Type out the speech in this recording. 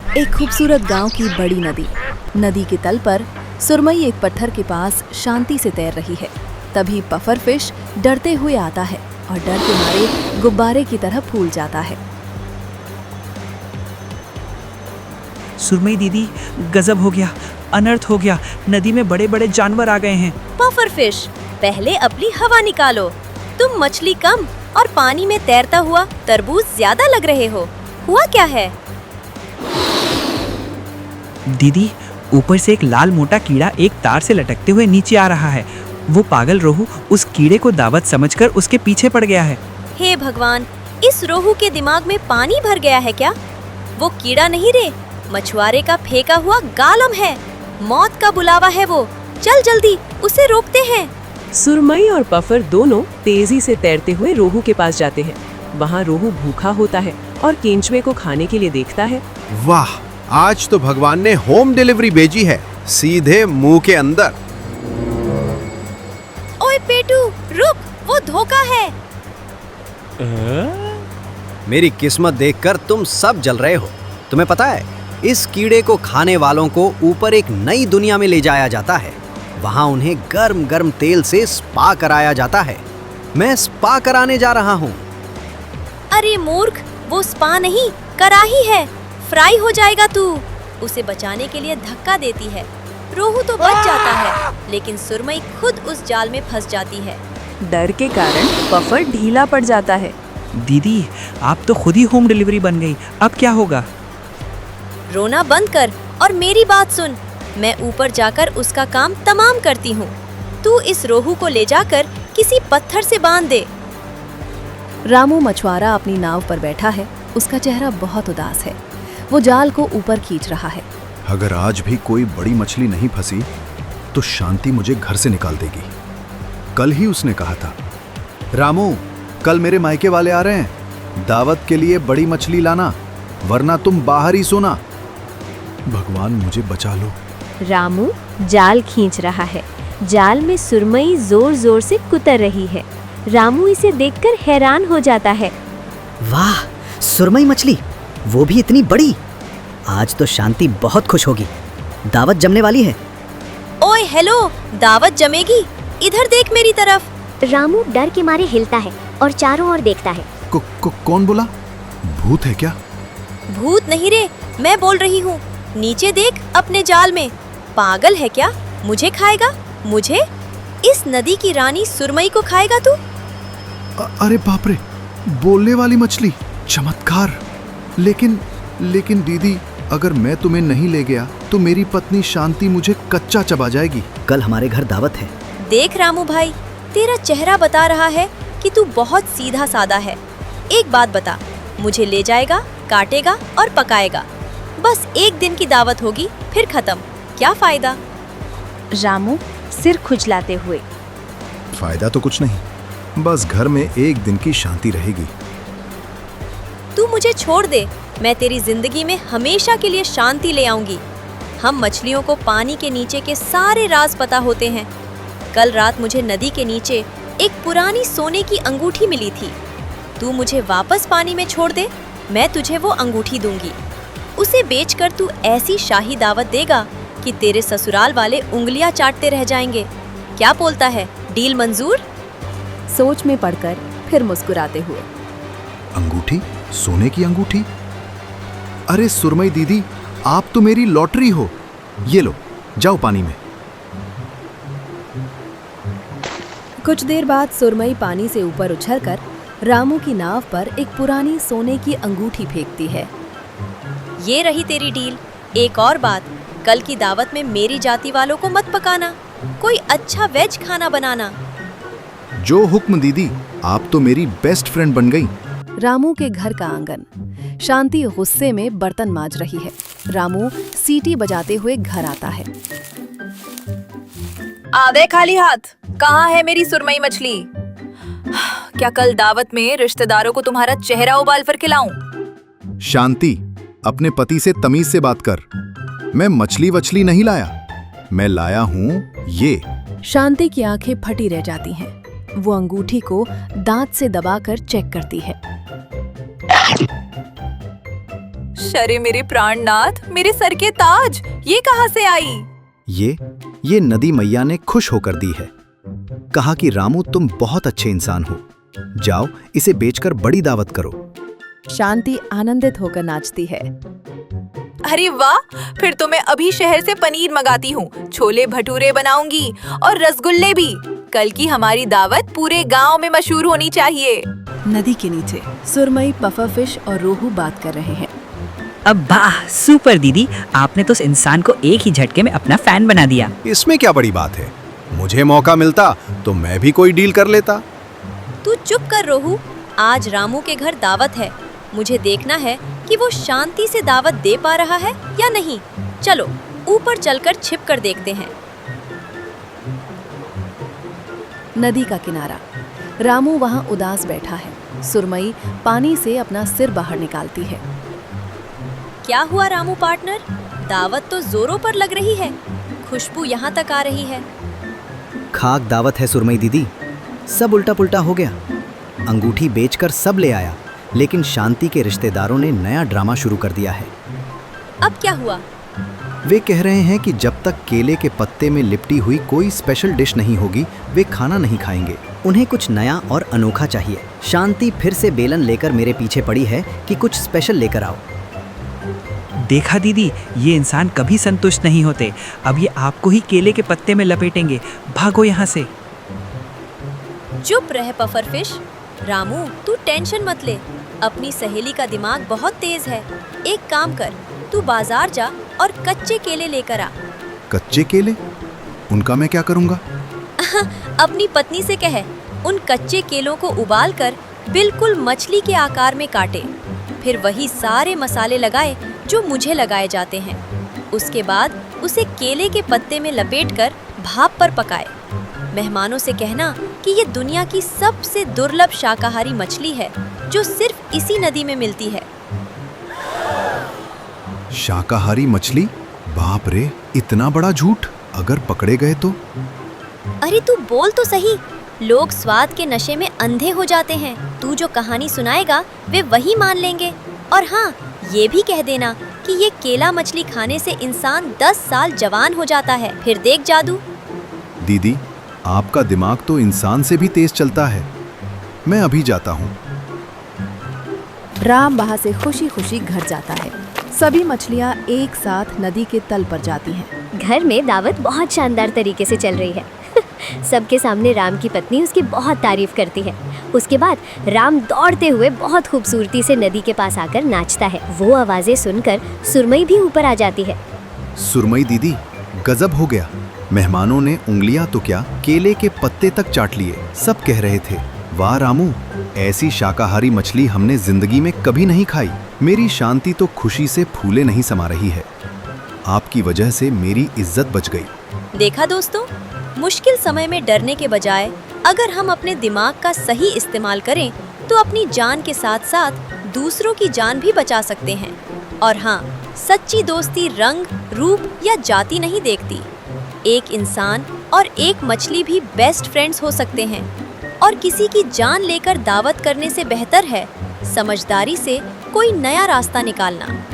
एक खूबसूरत गांव की बड़ी नदी। नदी के तल पर सुरमई एक पत्थर के पास शांति से तैर रही है। तभी पफर फिश डरते हुए आता है और डर के मारे गुब्बारे की तरह फूल जाता है। सुरमई दीदी, गजब हो गया, अनर्थ हो गया। नदी में बड़े बड़े जानवर आ गए हैं। पफर फिश, पहले अपनी हवा निकालो। तुम मछली कम और पानी में तैरता हुआ तरबूज ज्यादा लग रहे हो। हुआ क्या है? दीदी, ऊपर से एक लाल मोटा कीड़ा एक तार से लटकते हुए नीचे आ रहा है। वो पागल रोहू उस कीड़े को दावत समझकर उसके पीछे पड़ गया है। हे भगवान, इस रोहू के दिमाग में पानी भर गया है क्या? वो कीड़ा नहीं रे, मछुआरे का फेंका हुआ गालम है। मौत का बुलावा है वो। चल जल्दी उसे रोकते हैं। सुरमई और पफर दोनों तेजी से तैरते हुए रोहू के पास जाते हैं। वहाँ रोहू भूखा होता है और केंचुए को खाने के लिए देखता है। वाह, आज तो भगवान ने होम डिलीवरी भेजी है, सीधे मुंह के अंदर। ओए पेटू, रुक, वो धोखा है। मेरी किस्मत देखकर तुम सब जल रहे हो। तुम्हें पता है, इस कीड़े को खाने वालों को ऊपर एक नई दुनिया में ले जाया जाता है। वहाँ उन्हें गर्म गर्म तेल से स्पा कराया जाता है। मैं स्पा कराने जा रहा हूँ। अरे मूर्ख, वो स्पा नहीं, कराही है। फ्राई हो जाएगा तू। उसे बचाने के लिए धक्का देती है। रोहू तो बच जाता है, लेकिन सुरमई खुद उस जाल में फंस जाती है। डर के कारण पफर ढीला पड़ जाता है। दीदी, आप तो खुद ही होम डिलीवरी बन गई। अब क्या होगा? रोना बंद कर और मेरी बात सुन। मैं ऊपर जाकर उसका काम तमाम करती हूँ। तू इस रोहू को ले जाकर किसी पत्थर से बांध दे। रामू मछुआरा अपनी नाव पर बैठा है। उसका चेहरा बहुत उदास है। वो जाल को ऊपर खींच रहा है। अगर आज भी कोई बड़ी मछली नहीं फंसी तो शांति मुझे घर से निकाल देगी। कल ही उसने कहा था, रामू, कल मेरे मायके वाले आ रहे हैं, दावत के लिए बड़ी मछली लाना, वरना तुम बाहर ही सोना। भगवान मुझे बचा लो। रामू जाल खींच रहा है। जाल में सुरमई जोर जोर से कुतर रही है। रामू इसे देखकर हैरान हो जाता है। वाह, सुरमई मछली, वो भी इतनी बड़ी। आज तो शांति बहुत खुश होगी। दावत जमने वाली है। ओए हेलो, दावत जमेगी। इधर देख मेरी तरफ। रामू डर के मारे हिलता है और चारों ओर देखता है। कौन बोला? भूत है क्या? भूत नहीं रे, मैं बोल रही हूँ। नीचे देख अपने जाल में। पागल है क्या? मुझे खाएगा? मुझे? इस नदी की रानी सुरमई को खाएगा तू? अरे बाप रे, बोलने वाली मछली, चमत्कार। लेकिन दीदी, अगर मैं तुम्हें नहीं ले गया तो मेरी पत्नी शांति मुझे कच्चा चबा जाएगी। कल हमारे घर दावत है। देख रामू भाई, तेरा चेहरा बता रहा है कि तू बहुत सीधा साधा है। एक बात बता, मुझे ले जाएगा, काटेगा और पकाएगा। बस एक दिन की दावत होगी, फिर खत्म। क्या फायदा? रामू सिर खुजलाते हुए। फायदा तो कुछ नहीं, बस घर में एक दिन की शांति रहेगी। तू मुझे छोड़ दे, मैं तेरी जिंदगी में हमेशा के लिए शांति ले आऊंगी। हम मछलियों को पानी के नीचे के सारे राज पता होते हैं। कल रात मुझे नदी के नीचे एक पुरानी सोने की अंगूठी मिली थी। तू मुझे वापस पानी में छोड़ दे, मैं तुझे वो अंगूठी दूंगी। उसे बेचकर तू ऐसी शाही दावत देगा कि तेरे ससुराल वाले उंगलियां चाटते रह जाएंगे। क्या बोलता है? डील मंजूर? सोच में पड़कर फिर मुस्कुराते हुए। अंगूठी? सोने की अंगूठी? अरे सुरमई दीदी, आप तो मेरी लॉटरी हो। ये लो, जाओ पानी में। कुछ देर बाद सुरमई पानी से ऊपर उछलकर रामू की नाव पर एक पुरानी सोने की अंगूठी फेंकती है। ये रही तेरी डील। एक और बात, कल की दावत में मेरी जाति वालों को मत पकाना, कोई अच्छा वेज खाना बनाना। जो हुक्म दीदी, आप तो मेरी बेस्ट फ्रेंड बन गई। रामू के घर का आंगन। शांति गुस्से में बर्तन मांज रही है। रामू सीटी बजाते हुए घर आता है। आधे खाली हाथ, कहाँ है मेरी सुरमई मछली? क्या कल दावत में रिश्तेदारों को तुम्हारा चेहरा उबाल कर खिलाऊं? शांति, अपने पति से तमीज से बात कर। मैं मछली वछली नहीं लाया, मैं लाया हूँ ये। शांति की आंखें फटी रह जाती हैं। वो अंगूठी को दांत से दबाकर चेक करती है। शरे मेरे प्राणनाथ, मेरे सर के ताज, ये कहाँ से आई? ये नदी मैया ने खुश होकर दी है। कहा कि रामू तुम बहुत अच्छे इंसान हो, जाओ इसे बेचकर बड़ी दावत करो। शांति आनंदित होकर नाचती है। अरे वाह, फिर तो मैं अभी शहर से पनीर मंगाती हूँ, छोले भटूरे बनाऊंगी और रसगुल्ले भी। कल की हमारी दावत पूरे गांव में मशहूर होनी चाहिए। नदी के नीचे सुरमई, पफर फिश और रोहू बात कर रहे हैं। अब वाह, सुपर दीदी, आपने तो उस इंसान को एक ही झटके में अपना फैन बना दिया। इसमें क्या बड़ी बात है, मुझे मौका मिलता तो मैं भी कोई डील कर लेता। तू चुप कर रोहू, आज रामू के घर दावत है। मुझे देखना है कि वो शांति से दावत दे पा रहा है या नहीं। चलो ऊपर चलकर छिप कर देखते हैं। नदी का किनारा, रामू वहाँ उदास बैठा है। सुरमई पानी से अपना सिर बाहर निकालती है। क्या हुआ रामू पार्टनर, दावत तो जोरों पर लग रही है, खुशबू यहाँ तक आ रही है। खाक दावत है सुरमई दीदी, सब उल्टा पुल्टा हो गया। अंगूठी बेचकर सब ले आया, लेकिन शांति के रिश्तेदारों ने नया ड्रामा शुरू कर दिया है। अब क्या हुआ? वे कह रहे हैं कि जब तक केले के पत्ते में लिपटी हुई कोई स्पेशल डिश नहीं होगी, वे खाना नहीं खाएंगे। उन्हें कुछ नया और अनोखा चाहिए। शांति फिर से बेलन लेकर मेरे पीछे पड़ी है कि कुछ स्पेशल लेकर आओ। देखा दीदी, ये इंसान कभी संतुष्ट नहीं होते। अब ये आपको ही केले के पत्ते में लपेटेंगे। भागो यहाँ से। चुप रह पफर फिश। रामू तू टेंशन मत ले, अपनी सहेली का दिमाग बहुत तेज है। एक काम कर, तू बाजार जा और कच्चे केले लेकर आ। कच्चे केले? उनका मैं क्या करूँगा? अपनी पत्नी से कह, उन कच्चे केलों को उबाल कर बिल्कुल मछली के आकार में काटे, फिर वही सारे मसाले लगाए जो मुझे लगाए जाते हैं। उसके बाद उसे केले के पत्ते में लपेटकर भाप पर पकाए। मेहमानों से कहना कि ये दुनिया की सबसे दुर्लभ शाकाहारी मछली है जो सिर्फ इसी नदी में मिलती है। शाकाहारी मछली? बाप रे, इतना बड़ा झूठ! अगर पकड़े गए तो? अरे तू बोल तो सही, लोग स्वाद के नशे में अंधे हो जाते हैं। तू जो कहानी सुनाएगा वे वही मान लेंगे। और हाँ, ये भी कह देना कि ये केला मछली खाने से इंसान 10 साल जवान हो जाता है। फिर देख जादू। दीदी, आपका दिमाग तो इंसान से भी तेज चलता है। मैं अभी जाता हूँ। राम वहाँ से खुशी खुशी घर जाता है। सभी मछलियाँ एक साथ नदी के तल पर जाती हैं। घर में दावत बहुत शानदार तरीके से चल रही है। सबके सामने राम की पत्नी उसकी बहुत तारीफ करती है। उसके बाद राम दौड़ते हुए बहुत खूबसूरती से नदी के पास आकर नाचता है। वो आवाजें सुनकर सुरमई भी ऊपर आ जाती है। सुरमई दीदी, गजब हो गया। मेहमानों ने उंगलियां तो क्या, केले के पत्ते तक चाट लिए। सब कह रहे थे, वाह रामू, ऐसी शाकाहारी मछली हमने जिंदगी में कभी नहीं खाई। मेरी शांति तो खुशी से फूले नहीं समा रही है। आपकी वजह से मेरी इज्जत बच गई। देखा दोस्तों, मुश्किल समय में डरने के बजाय अगर हम अपने दिमाग का सही इस्तेमाल करें तो अपनी जान के साथ साथ दूसरों की जान भी बचा सकते हैं। और हाँ, सच्ची दोस्ती रंग, रूप या जाति नहीं देखती। एक इंसान और एक मछली भी बेस्ट फ्रेंड्स हो सकते हैं। और किसी की जान लेकर दावत करने से बेहतर है समझदारी से कोई नया रास्ता निकालना।